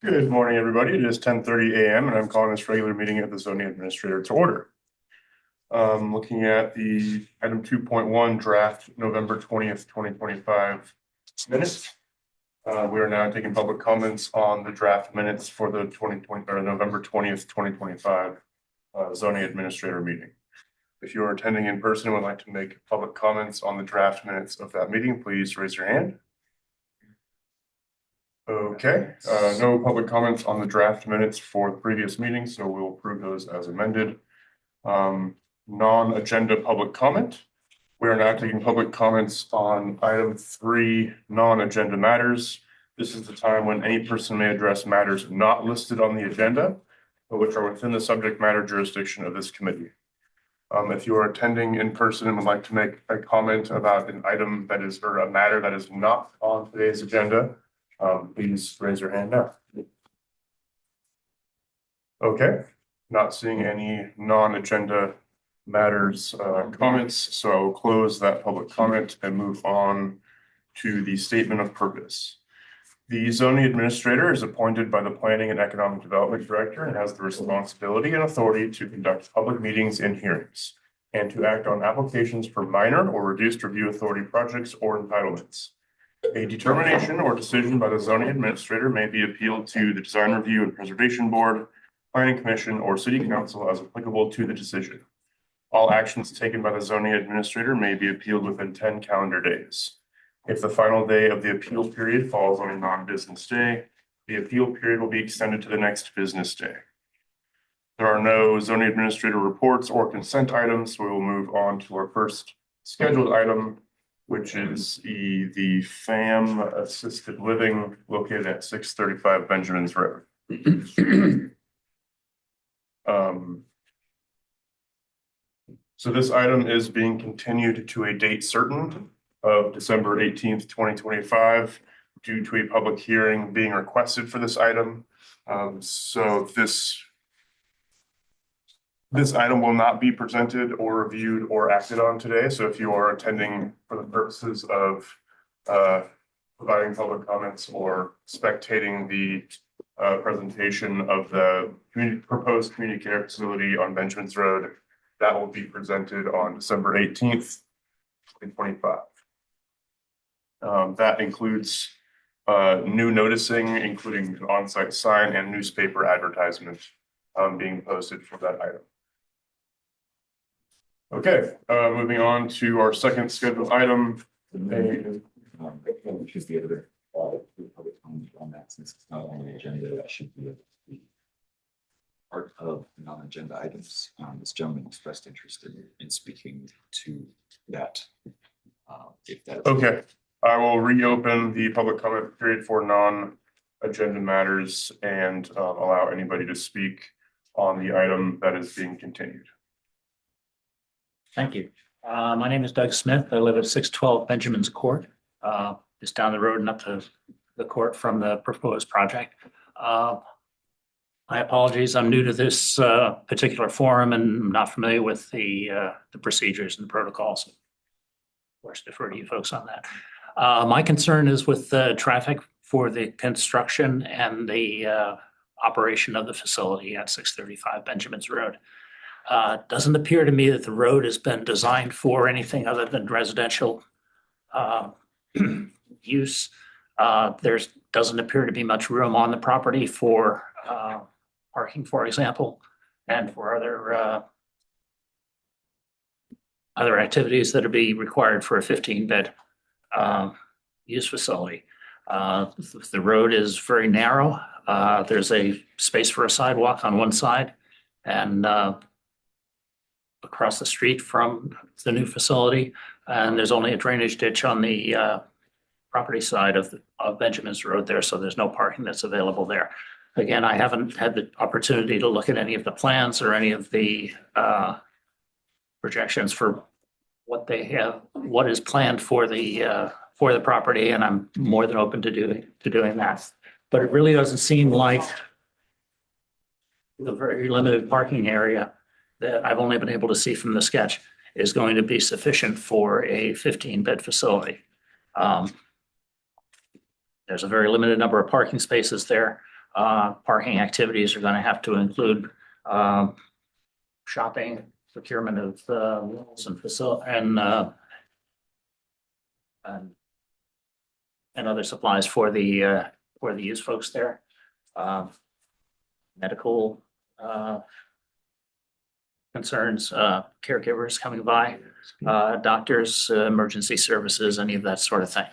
Good morning, everybody. It is 10:30 a.m. and I'm calling this regular meeting of the zoning administrator to order. Looking at the item 2.1 draft November 20th, 2025 minutes. We are now taking public comments on the draft minutes for the 2020 or November 20th, 2025 zoning administrator meeting. If you are attending in person and would like to make public comments on the draft minutes of that meeting, please raise your hand. Okay, no public comments on the draft minutes for the previous meeting, so we'll approve those as amended. Non-agenda public comment. We are now taking public comments on item 3, non-agenda matters. This is the time when any person may address matters not listed on the agenda, but which are within the subject matter jurisdiction of this committee. If you are attending in person and would like to make a comment about an item that is, or a matter that is not on today's agenda, please raise your hand now. Okay, not seeing any non-agenda matters comments, so I will close that public comment and move on to the statement of purpose. The zoning administrator is appointed by the Planning and Economic Development Director and has the responsibility and authority to conduct public meetings and hearings and to act on applications for minor or reduced review authority projects or entitlements. A determination or decision by the zoning administrator may be appealed to the Design Review and Preservation Board, Planning Commission, or City Council as applicable to the decision. All actions taken by the zoning administrator may be appealed within 10 calendar days. If the final day of the appeal period falls on a non-business day, the appeal period will be extended to the next business day. There are no zoning administrator reports or consent items, so we will move on to our first scheduled item, which is the FAM Assisted Living located at 635 Benjamin's Road. So this item is being continued to a date certain of December 18th, 2025, due to a public hearing being requested for this item. So this item will not be presented or reviewed or acted on today. So if you are attending for the purposes of providing public comments or spectating the presentation of the proposed community care facility on Benjamin's Road, that will be presented on December 18th, 2025. That includes new noticing, including an on-site sign and newspaper advertisement being posted for that item. Okay, moving on to our second scheduled item. Choose the other public comment on that, since it's not on the agenda. That should be part of non-agenda items. This gentleman expressed interest in speaking to that. If that okay, I will reopen the public comment period for non-agenda matters and allow anybody to speak on the item that is being continued. Thank you. My name is Doug Smith. I live at 612 Benjamin's Court, just down the road and up to the court from the proposed project. My apologies. I'm new to this particular forum and I'm not familiar with the procedures and the protocols. Of course, defer to you folks on that. My concern is with the traffic for the construction and the operation of the facility at 635 Benjamin's Road. Doesn't appear to me that the road has been designed for anything other than residential use. There doesn't appear to be much room on the property for parking, for example, and for other activities that would be required for a 15-bed use facility. The road is very narrow. There's a space for a sidewalk on one side, and across the street from the new facility, and there's only a drainage ditch on the property side of Benjamin's Road there, so there's no parking that's available there. Again, I haven't had the opportunity to look at any of the plans or any of the projections for what they have, what is planned for the property, and I'm more than open to doing that. But it really doesn't seem like the very limited parking area that I've only been able to see from the sketch is going to be sufficient for a 15-bed facility. There's a very limited number of parking spaces there. Parking activities are going to have to include shopping, procurement of rules and and and other supplies for the youth folks there. Medical concerns, caregivers coming by, doctors, emergency services, any of that sort of thing.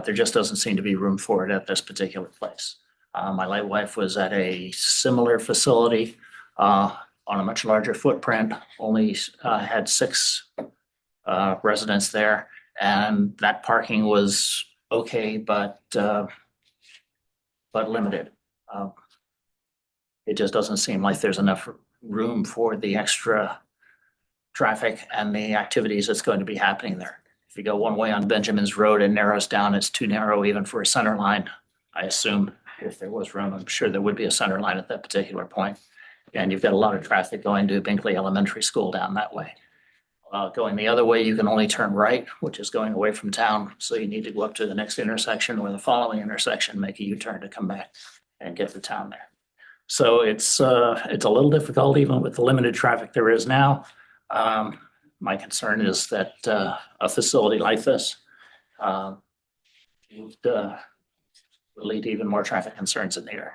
There just doesn't seem to be room for it at this particular place. My late wife was at a similar facility on a much larger footprint, only had 6 residents there, and that parking was okay, but limited. It just doesn't seem like there's enough room for the extra traffic and the activities that's going to be happening there. If you go one way on Benjamin's Road and narrows down, it's too narrow even for a center line. I assume if there was room, I'm sure there would be a center line at that particular point. And you've got a lot of traffic going to Binkley Elementary School down that way. Going the other way, you can only turn right, which is going away from town. So you need to go up to the next intersection or the following intersection, make a U-turn to come back and get to town there. So it's a little difficult even with the limited traffic there is now. My concern is that a facility like this would lead to even more traffic concerns in the area.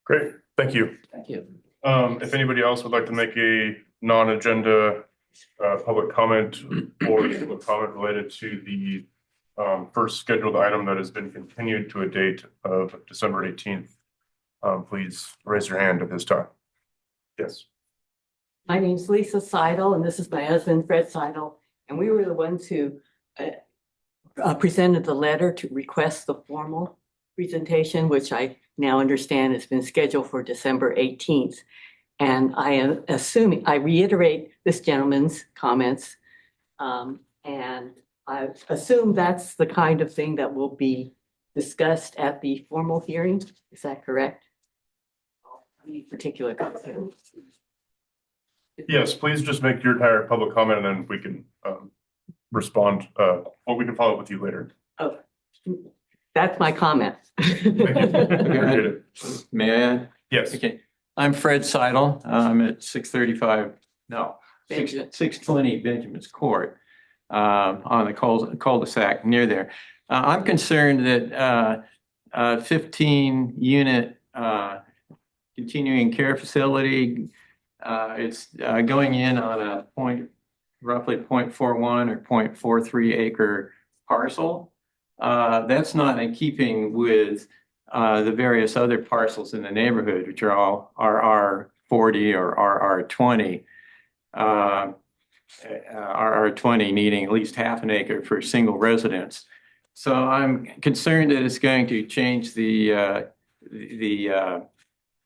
Great, thank you. Thank you. If anybody else would like to make a non-agenda public comment or public comment related to the first scheduled item that has been continued to a date of December 18th, please raise your hand at this time. Yes. My name's Lisa Seidel, and this is my husband, Fred Seidel. And we were the ones who presented the letter to request the formal presentation, which I now understand has been scheduled for December 18th. And I am assuming, I reiterate this gentleman's comments, and I assume that's the kind of thing that will be discussed at the formal hearing. Is that correct? Any particular concern? Yes, please just make your entire public comment and then we can respond, or we can follow up with you later. Oh, that's my comment. Appreciate it. May I add? Yes. Okay, I'm Fred Seidel. I'm at 620 Benjamin's Court on the cul-de-sac near there. I'm concerned that 15 unit continuing care facility, it's going in on a roughly 0.41 or 0.43 acre parcel. That's not in keeping with the various other parcels in the neighborhood, which are all RR40 or RR20. RR20 needing at least half an acre for single residence. So I'm concerned that it's going to change the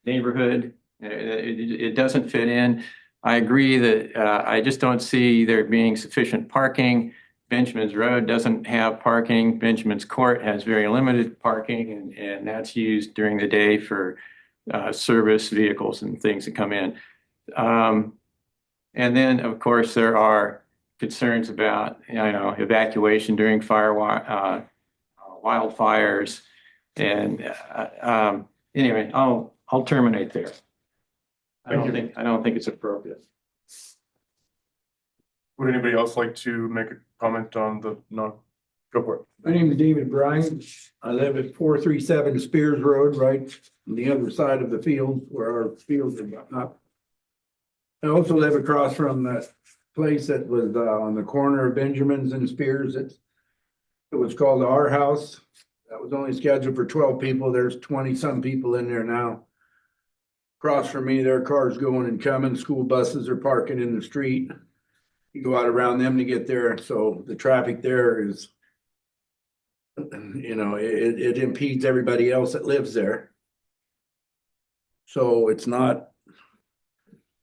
neighborhood. It doesn't fit in. I agree that I just don't see there being sufficient parking. Benjamin's Road doesn't have parking. Benjamin's Court has very limited parking, and that's used during the day for service vehicles and things that come in. And then, of course, there are concerns about, evacuation during wildfires. And anyway, I'll terminate there. I don't think it's appropriate. Would anybody else like to make a comment on the go for it? My name is David Bryan. I live at 437 Spears Road, right on the other side of the field where our fields are up. I also live across from that place that was on the corner of Benjamin's and Spears. It was called Our House. That was only scheduled for 12 people. There's 20 some people in there now. Across from me, there are cars going and coming. School buses are parking in the street. You go out around them to get there. So the traffic there is, it impedes everybody else that lives there. So it's not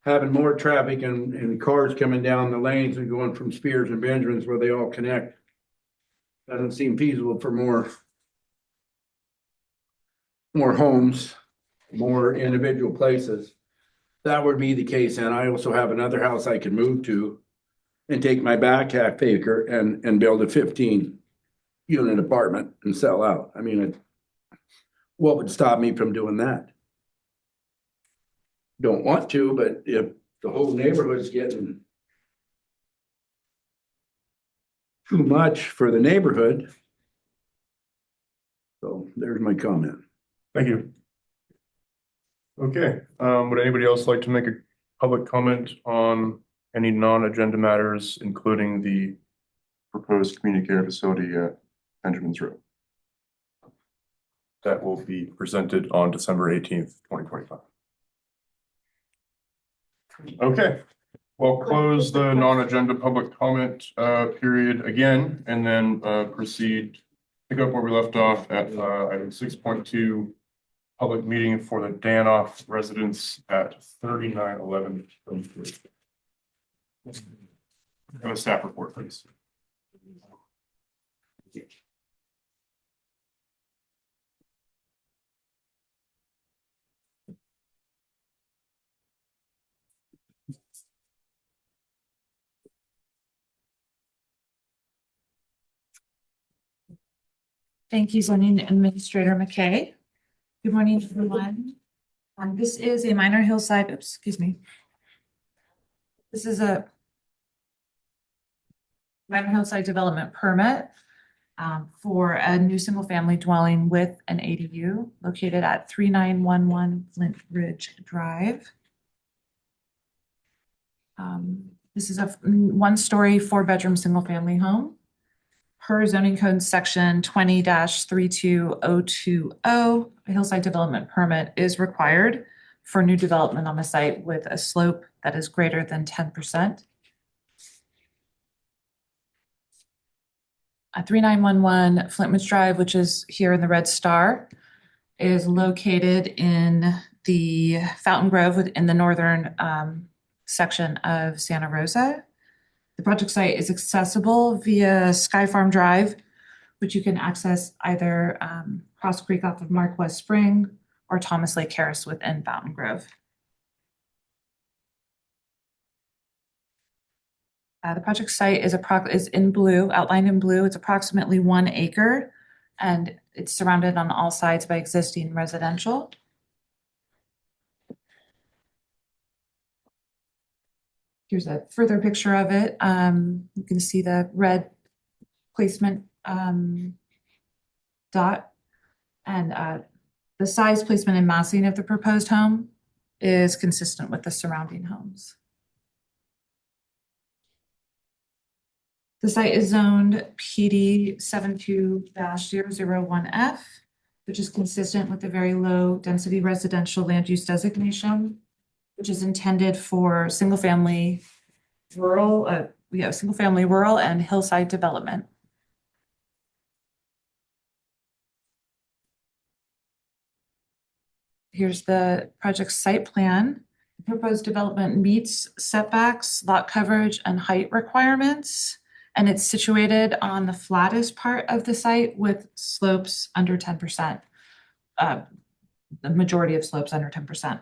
having more traffic and cars coming down the lanes and going from Spears and Benjamin's where they all connect. Doesn't seem feasible for more homes, more individual places. That would be the case. And I also have another house I can move to and take my back half acre and build a 15 unit apartment and sell out. I mean, what would stop me from doing that? Don't want to, but if the whole neighborhood's getting too much for the neighborhood. So there's my comment. Thank you. Okay, would anybody else like to make a public comment on any non-agenda matters, including the proposed community care facility at Benjamin's Road? That will be presented on December 18th, 2025. Okay, we'll close the non-agenda public comment period again, and then proceed, pick up where we left off at item 6.2, public meeting for the Danoff residents at 3911. Have a staff report, please. Thank you, Zoning Administrator McKay. Good morning, everyone. This is a minor hillside, excuse me. This is a minor hillside development permit for a new single-family dwelling with an ADU located at 3911 Flint Ridge Drive. This is a one-story, four-bedroom, single-family home. Per zoning code section 20-32020, a hillside development permit is required for new development on the site with a slope that is greater than 10%. 3911 Flintwoods Drive, which is here in the red star, is located in the Fountain Grove in the northern section of Santa Rosa. The project site is accessible via Sky Farm Drive, which you can access either Cross Creek off of Mark West Spring or Thomas Lake Harris within Fountain Grove. The project site is in blue, outlined in blue. It's approximately 1 acre, and it's surrounded on all sides by existing residential. Here's a further picture of it. You can see the red placement dot, and the size, placement, and massing of the proposed home is consistent with the surrounding homes. The site is zoned PD 72-001F, which is consistent with the very low density residential land use designation, which is intended for single-family rural, single-family rural and hillside development. Here's the project site plan. The proposed development meets setbacks, lot coverage, and height requirements, and it's situated on the flattest part of the site with slopes under 10%. The majority of slopes under 10%.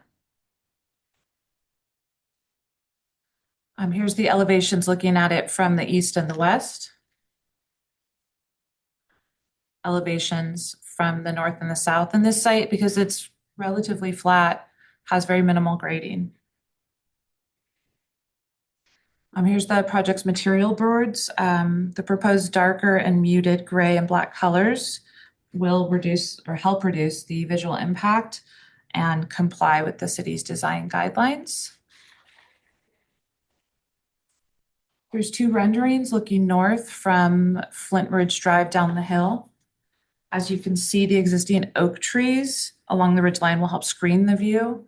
Here's the elevations looking at it from the east and the west. Elevations from the north and the south. And this site, because it's relatively flat, has very minimal grading. Here's the project's material boards. The proposed darker and muted gray and black colors will reduce or help reduce the visual impact and comply with the city's design guidelines. There's two renderings looking north from Flint Ridge Drive down the hill. As you can see, the existing oak trees along the ridgeline will help screen the view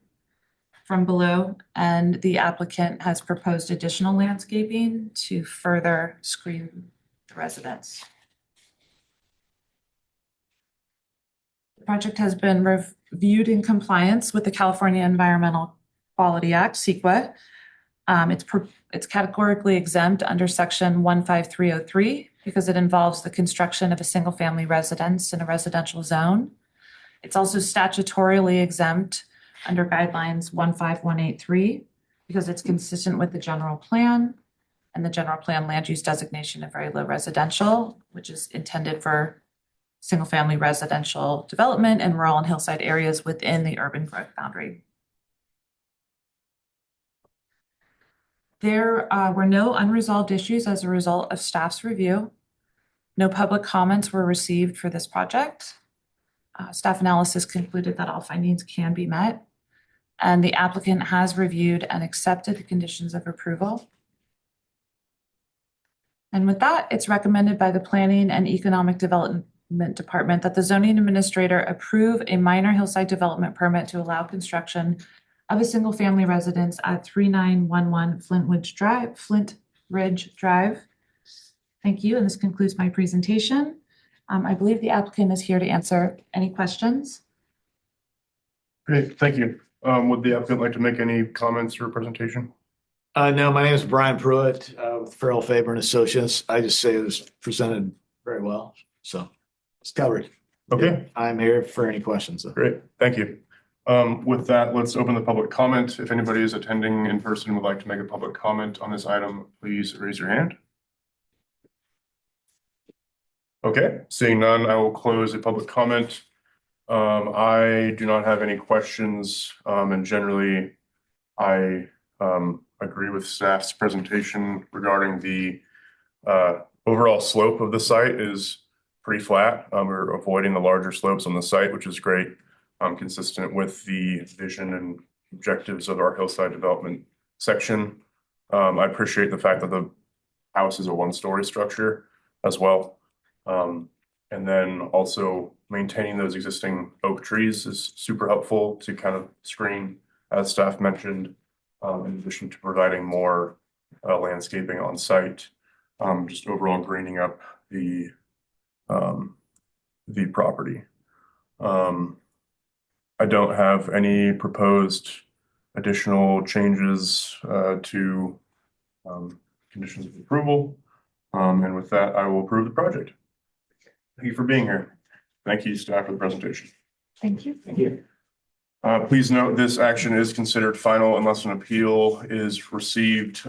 from below, and the applicant has proposed additional landscaping to further screen the residents. The project has been reviewed in compliance with the California Environmental Quality Act, CEQA. It's categorically exempt under section 15303 because it involves the construction of a single family residence in a residential zone. It's also statutorily exempt under guidelines 15183 because it's consistent with the general plan and the general plan land use designation of very low residential, which is intended for single-family residential development in rural and hillside areas within the urban growth boundary. There were no unresolved issues as a result of staff's review. No public comments were received for this project. Staff analysis concluded that all findings can be met, and the applicant has reviewed and accepted the conditions of approval. And with that, it's recommended by the Planning and Economic Development Department that the zoning administrator approve a minor hillside development permit to allow construction of a single-family residence at 3911 Flint Ridge Drive. Thank you, and this concludes my presentation. I believe the applicant is here to answer any questions. Great, thank you. Would the applicant like to make any comments or presentation? No, my name is Brian Pruitt with Farrell Faber and Associates. I just say it was presented very well, so it's covered. Okay, I'm here for any questions. great, thank you. With that, let's open the public comment. If anybody is attending in person and would like to make a public comment on this item, please raise your hand. Okay, seeing none, I will close the public comment. I do not have any questions, and generally, I agree with staff's presentation regarding the overall slope of the site is pretty flat. We're avoiding the larger slopes on the site, which is great, consistent with the vision and objectives of our hillside development section. I appreciate the fact that the house is a one-story structure as well. And then also maintaining those existing oak trees is super helpful to kind of screen, as staff mentioned, in addition to providing more landscaping on site, just overall greening up the property. I don't have any proposed additional changes to conditions of approval. And with that, I will approve the project. Thank you for being here. Thank you, staff, for the presentation. Thank you. Thank you. Please note this action is considered final unless an appeal is received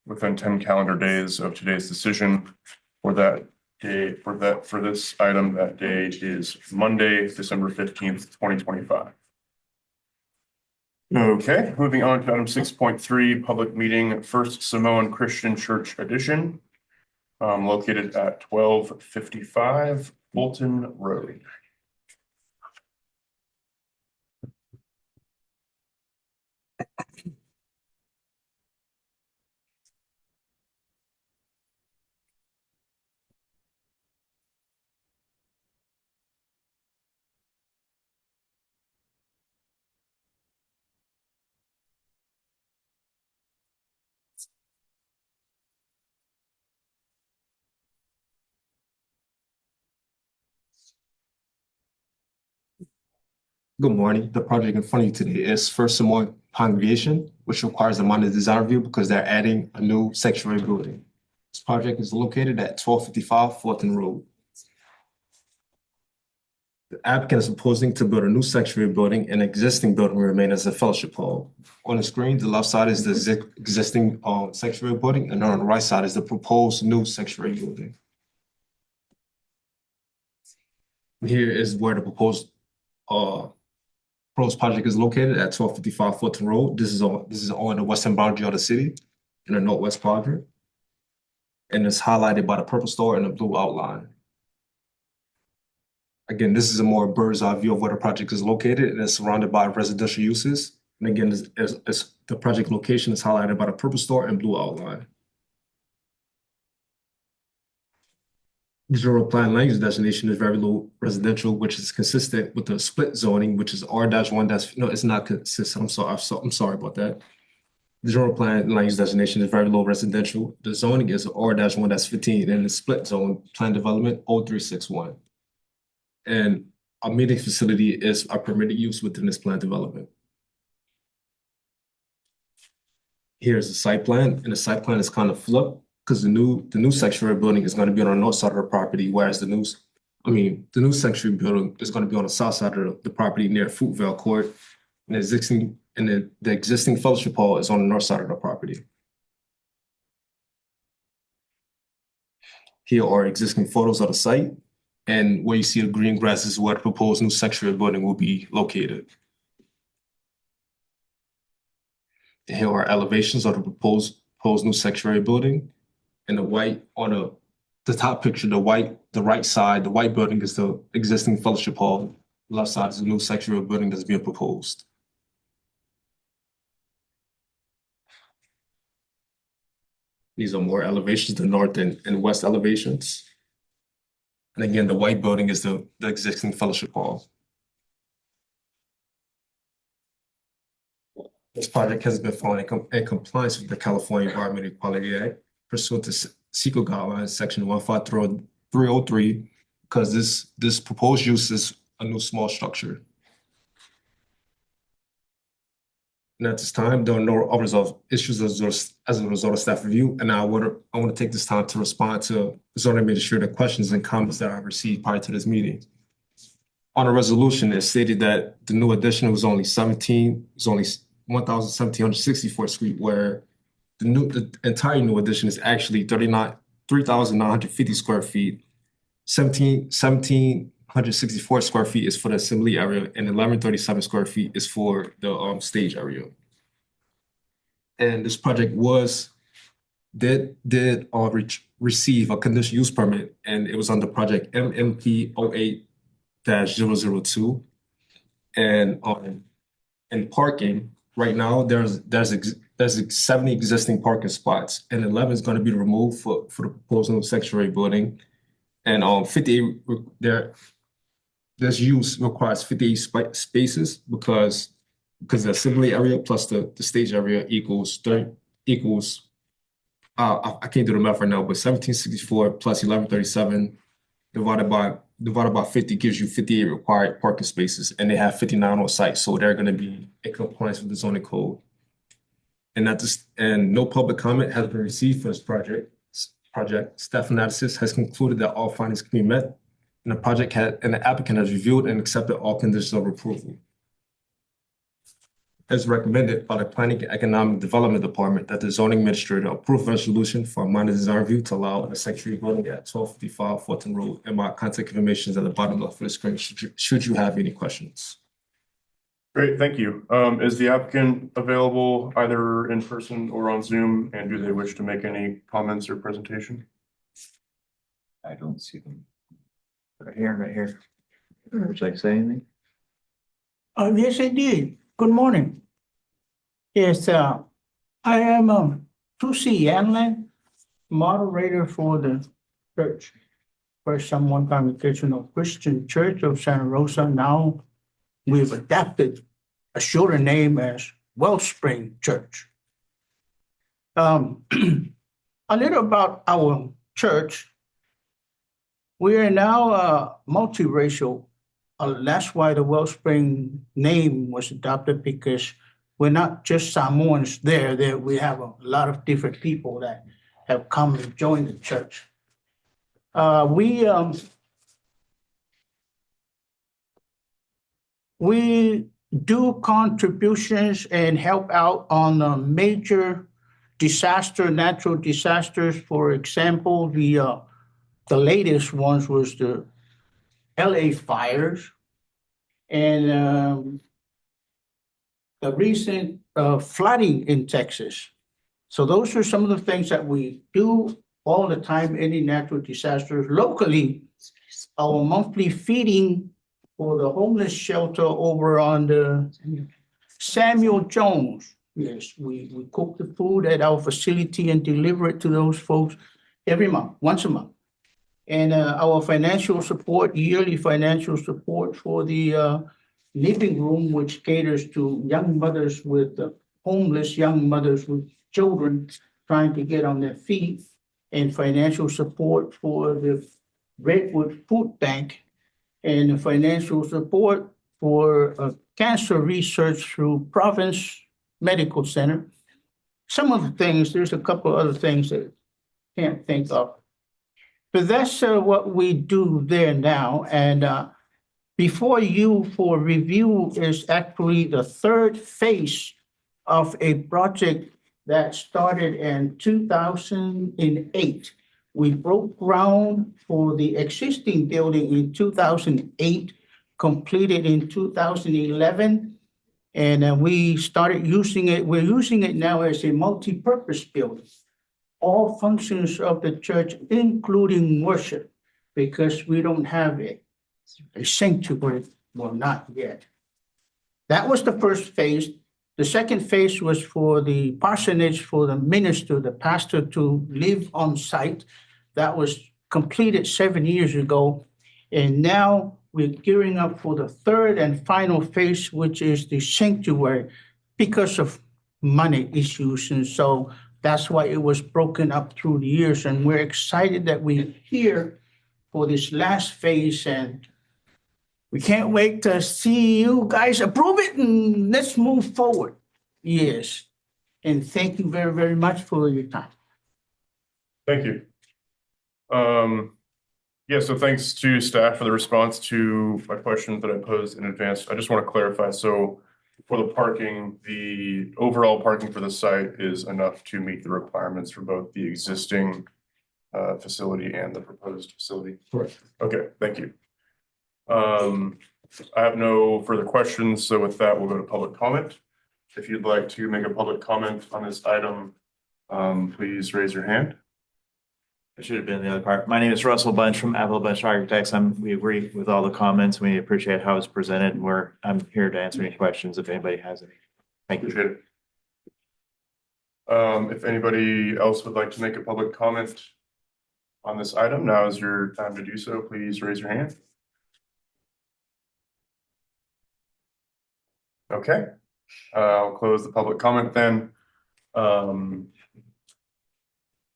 within 10 calendar days of today's decision. For that day, for this item, that day is Monday, December 15th, 2025. Okay, moving on to item 6.3, public meeting, First Samoan Christian Church Edition, located at 1255 Fulton Road. Good morning. The project in front of you today is First Samoan Congregation, which requires a minor design review because they're adding a new sanctuary building. This project is located at 1255 Fulton Road. The applicant is proposing to build a new sanctuary building, and existing building will remain as a fellowship hall. On the screen, the left side is the existing sanctuary building, and on the right side is the proposed new sanctuary building. Here is where the proposed project is located at 1255 Fulton Road. This is on the western boundary of the city in the northwest quadrant. And it's highlighted by the purple star and the blue outline. Again, this is a more bird's eye view of where the project is located, and it's surrounded by residential uses. And again, the project location is highlighted by the purple star and blue outline. The general plan land use designation is very low residential, which is consistent with the split zoning, which is R-1. No, it's not consistent. I'm sorry about that. The general plan land use designation is very low residential. The zoning is R-1-15, and the split zone plan development 0361. And a meeting facility is a permitted use within this plan development. Here's the site plan, and the site plan is kind of flipped because the new sanctuary building is going to be on the north side of the property, whereas the new sanctuary building is going to be on the south side of the property near Fruitvale Court, and the existing fellowship hall is on the north side of the property. Here are existing photos of the site. And where you see the green grass is where the proposed new sanctuary building will be located. And here are elevations of the proposed new sanctuary building. And the white on the top picture, the right side, the white building is the existing fellowship hall. Left side is the new sanctuary building that's being proposed. These are more elevations, the north and west elevations. And again, the white building is the existing fellowship hall. This project has been found in compliance with the California Environmental Quality Act pursuant to CEQA guidelines, section 15303, because this proposed use is a new small structure. And at this time, there are no unresolved issues as a result of staff review. And I want to take this time to respond to zoning administrator questions and comments that I received prior to this meeting. On a resolution, it stated that the new addition was only 1,764 square feet, where the entire new addition is actually 3,950 square feet. 1,764 square feet is for the assembly area, and 1,137 square feet is for the stage area. And this project did receive a conditional use permit, and it was under project MMP 08-002. And in parking, right now there's 70 existing parking spots, and 11 is going to be removed for the proposed new sanctuary building. And 58 this use requires 58 spaces because the assembly area plus the stage area equals I can't do the math right now, but 1764 plus 1137 divided by 50 gives you 58 required parking spaces, and they have 59 on site, so they're going to be in compliance with the zoning code. And no public comment has been received for this project. Staff analysis has concluded that all findings can be met, and the applicant has reviewed and accepted all conditions of approval. As recommended by the Planning and Economic Development Department, that the zoning administrator approve resolution for a minor design review to allow a sanctuary building at 1255 Fulton Road, and my contact information is at the bottom of the screen should you have any questions. Great, thank you. Is the applicant available either in person or on Zoom, and do they wish to make any comments or presentation? I don't see them. Right here. Would you like to say anything? Yes, I did. Good morning. Yes, I am Tusi Yanlan, moderator for the church, First Someone Congregational Christian Church of Santa Rosa. Now we've adapted a shorter name as Wellspring Church. A little about our church. We are now multiracial. That's why the Wellspring name was adopted, because we're not just Samoans there. We have a lot of different people that have come and joined the church. We do contributions and help out on major natural disasters. For example, the latest ones was the LA fires and the recent flooding in Texas. So those are some of the things that we do all the time, any natural disasters. Locally, our monthly feeding for the homeless shelter over on the Samuel Jones. Yes, we cook the food at our facility and deliver it to those folks every month, once a month. And our financial support, yearly financial support for the living room, which caters to young mothers with homeless young mothers with children trying to get on their feet, and financial support for the Redwood Food Bank, and financial support for cancer research through Province Medical Center. Some of the things, there's a couple other things that I can't think of. But that's what we do there now. And before you for review is actually the third phase of a project that started in 2008 We broke ground for the existing building in 2008, completed in 2011. And we started using it. We're using it now as a multi-purpose building. All functions of the church, including worship, because we don't have a sanctuary, well, not yet. That was the first phase. The second phase was for the parsonage for the minister, the pastor to live on site. That was completed 7 years ago. And now we're gearing up for the third and final phase, which is the sanctuary, because of money issues. And so that's why it was broken up through the years. And we're excited that we're here for this last phase. And we can't wait to see you guys approve it and let's move forward. Yes. And thank you very, very much for your time. Thank you. Yeah, so thanks to staff for the response to my questions that I posed in advance. I just want to clarify. So for the parking, the overall parking for the site is enough to meet the requirements for both the existing facility and the proposed facility? Correct. Okay, thank you. I have no further questions, so with that, we'll go to public comment. If you'd like to make a public comment on this item, please raise your hand. I should have been in the other part. My name is Russell Bunch from Avila Bunch Architects. We agree with all the comments. We appreciate how it's presented. I'm here to answer any questions if anybody has any. Thank you. Appreciate it. If anybody else would like to make a public comment on this item, now is your time to do so. Please raise your hand. Okay, I'll close the public comment then.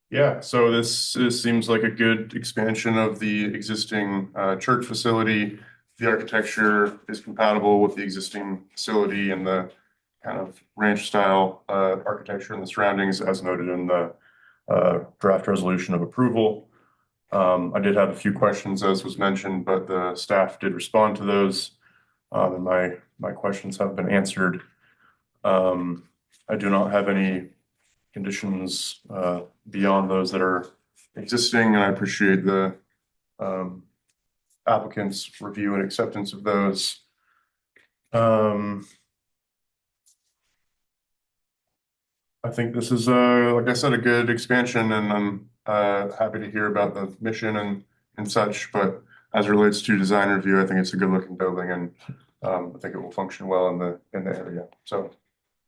Yeah, so this seems like a good expansion of the existing church facility. The architecture is compatible with the existing facility and the kind of ranch style architecture and the surroundings as noted in the draft resolution of approval. I did have a few questions as was mentioned, but the staff did respond to those. And my questions have been answered. I do not have any conditions beyond those that are existing, and I appreciate the applicant's review and acceptance of those. I think this is, like I said, a good expansion, and I'm happy to hear about the mission and such, but as it relates to design review, I think it's a good looking building, and I think it will function well in the area. So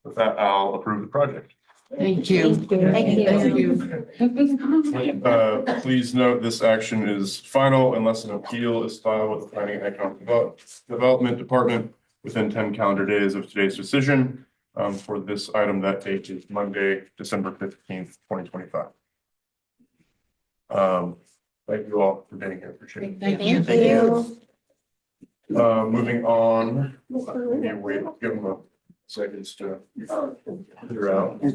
with that, I'll approve the project. Thank you. Thank you. Please note this action is final unless an appeal is filed with the Planning and Economic Development Department within 10 calendar days of today's decision. For this item, that date is Monday, December 15th, 2025. Thank you all for being here. Appreciate it. Thank you. Moving on, maybe wait, give them a seconds to figure out. Yeah,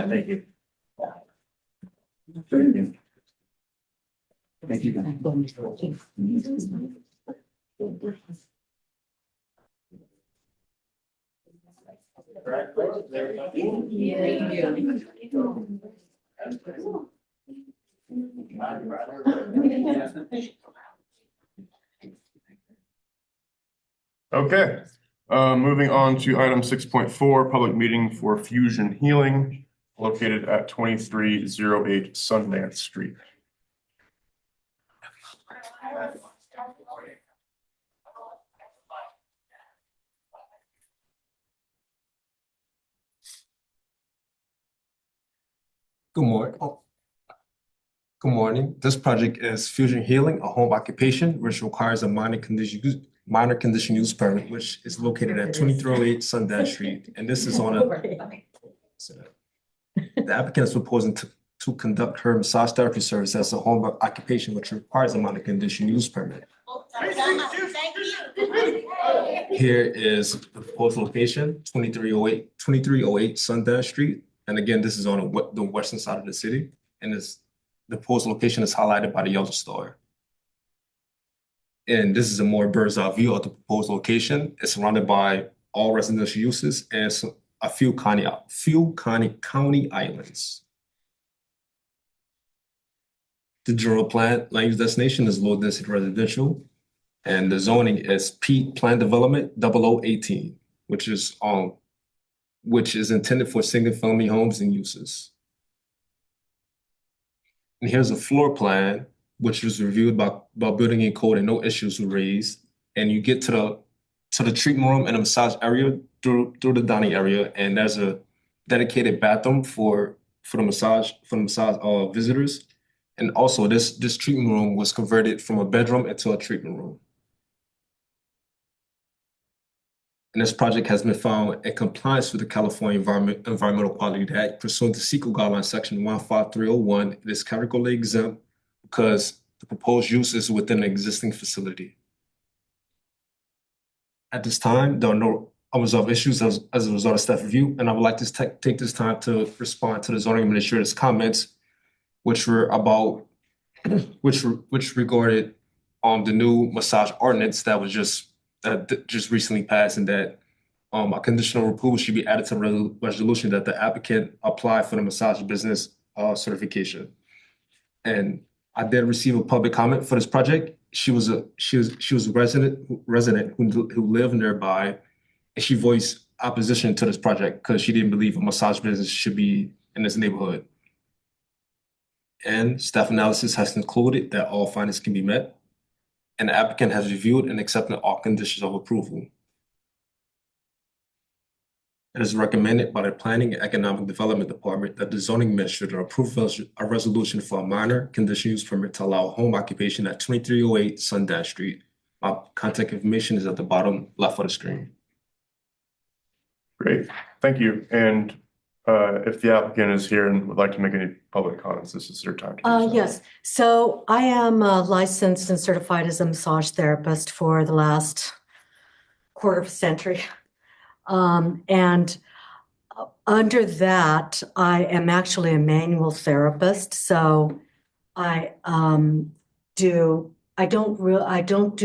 thank you. Thank you. Okay, moving on to item 6.4, public meeting for Fusion Healing located at 2308 Sundance Street. Good morning. Good morning. This project is Fusion Healing, a home occupation, which requires a minor condition use permit, which is located at 2308 Sundance Street. And this is on the applicant is proposing to conduct her massage therapy service as a home occupation, which requires a minor condition use permit. Here is the proposed location, 2308 Sundance Street. And again, this is on the western side of the city. And the proposed location is highlighted by the yellow star. And this is a more bird's eye view of the proposed location. It's surrounded by all residential uses and a few county islands. The general plan land use destination is low density residential. And the zoning is P Plan Development 0018, which is intended for single family homes and uses. And here's a floor plan, which was reviewed by building and code and no issues were raised. And you get to the treatment room and the massage area through the dining area, and there's a dedicated bathroom for the massage visitors. And also this treatment room was converted from a bedroom into a treatment room. And this project has been found in compliance with the California Environmental Quality Act pursuant to CEQA guideline section 15301. It is categorically exempt because the proposed use is within an existing facility. At this time, there are no unresolved issues as a result of staff review, and I would like to take this time to respond to the zoning administrator's comments, which were about, which regarded the new massage ordinance that was just recently passed, and that a conditional approval should be added to the resolution that the applicant apply for the massage business certification. And I did receive a public comment for this project. She was a resident who lived nearby, and she voiced opposition to this project because she didn't believe a massage business should be in this neighborhood. And staff analysis has concluded that all findings can be met, and the applicant has reviewed and accepted all conditions of approval. It is recommended by the Planning and Economic Development Department that the zoning administrator approve a resolution for a minor conditional use permit to allow home occupation at 2308 Sundash Street. My contact information is at the bottom left of the screen. Great, thank you. And if the applicant is here and would like to make any public comments, this is their time to do so. Yes, so I am licensed and certified as a massage therapist for the last quarter of a century. And under that, I am actually a manual therapist. So I don't do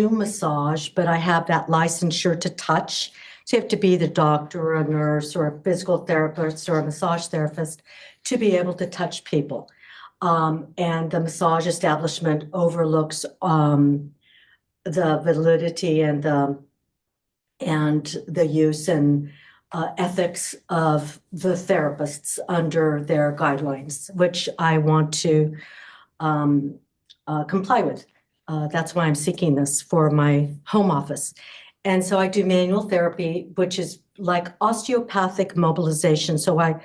massage, but I have that licensure to touch. So you have to be the doctor or a nurse or a physical therapist or a massage therapist to be able to touch people. And the massage establishment overlooks the validity and the use and ethics of the therapists under their guidelines, which I want to comply with. That's why I'm seeking this for my home office. And so I do manual therapy, which is like osteopathic mobilization. So I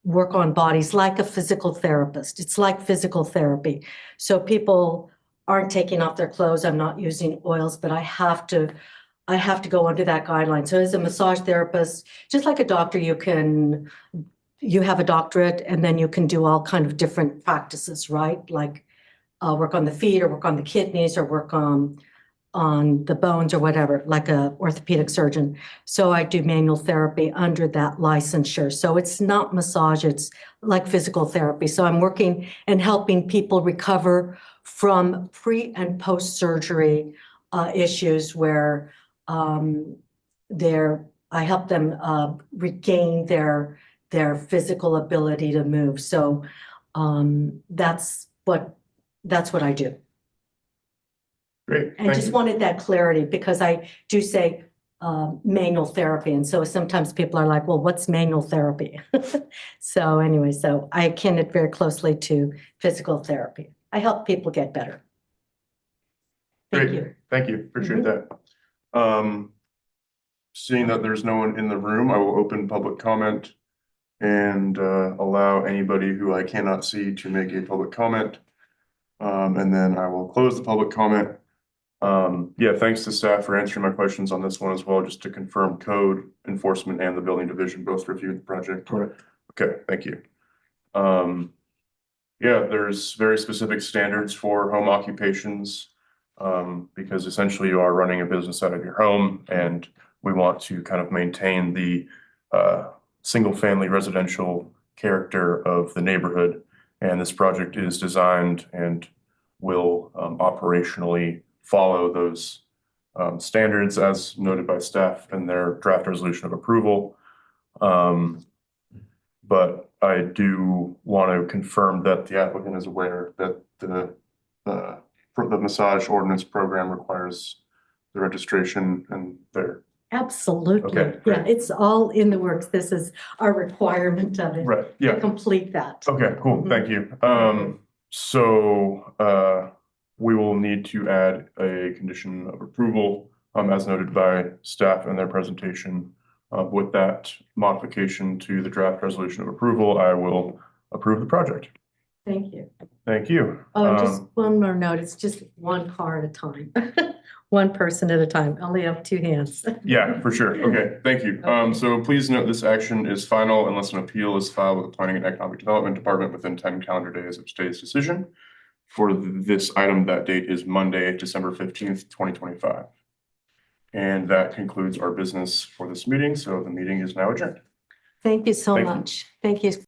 work on bodies like a physical therapist. It's like physical therapy. So people aren't taking off their clothes. I'm not using oils, but I have to go under that guideline. So as a massage therapist, just like a doctor, you have a doctorate and then you can do all kind of different practices, right? Like work on the feet or work on the kidneys or work on the bones or whatever, like a orthopedic surgeon. So I do manual therapy under that licensure. So it's not massage, it's like physical therapy. So I'm working and helping people recover from pre and post-surgery issues where I help them regain their physical ability to move. So that's what I do. Great, And just wanted that clarity because I do say manual therapy. And so sometimes people are like, well, what's manual therapy? So anyway, so I akin it very closely to physical therapy. I help people get better. Thank Great. you. Thank you, appreciate that. Seeing that there's no one in the room, I will open public comment and allow anybody who I cannot see to make a public comment. And then I will close the public comment. Yeah, thanks to staff for answering my questions on this one as well, just to confirm code enforcement and the building division both reviewed the project. Correct. Okay, thank you. Yeah, there's very specific standards for home occupations because essentially you are running a business out of your home, and we want to kind of maintain the single family residential character of the neighborhood. And this project is designed and will operationally follow those standards as noted by staff in their draft resolution of approval. But I do want to confirm that the applicant is aware that the for the massage ordinance program requires the registration and their, Absolutely. Okay, Yeah, great. it's all in the works. This is our requirement of it. right, To yeah. complete that. Okay, cool, thank you. We will need to add a condition of approval, as noted by staff in their presentation. With that modification to the draft resolution of approval, I will approve the project. Thank you. Thank you. Oh, and just one more note. It's just one car at a time. One person at a time. Only have two hands. Yeah, for sure. Okay, thank you. So please note this action is final unless an appeal is filed with the Planning and Economic Development Department within 10 calendar days of today's decision. For this item, that date is Monday, December 15th, 2025. And that concludes our business for this meeting. So the meeting is now adjourned. Thank you so Thank you. much. Thank you.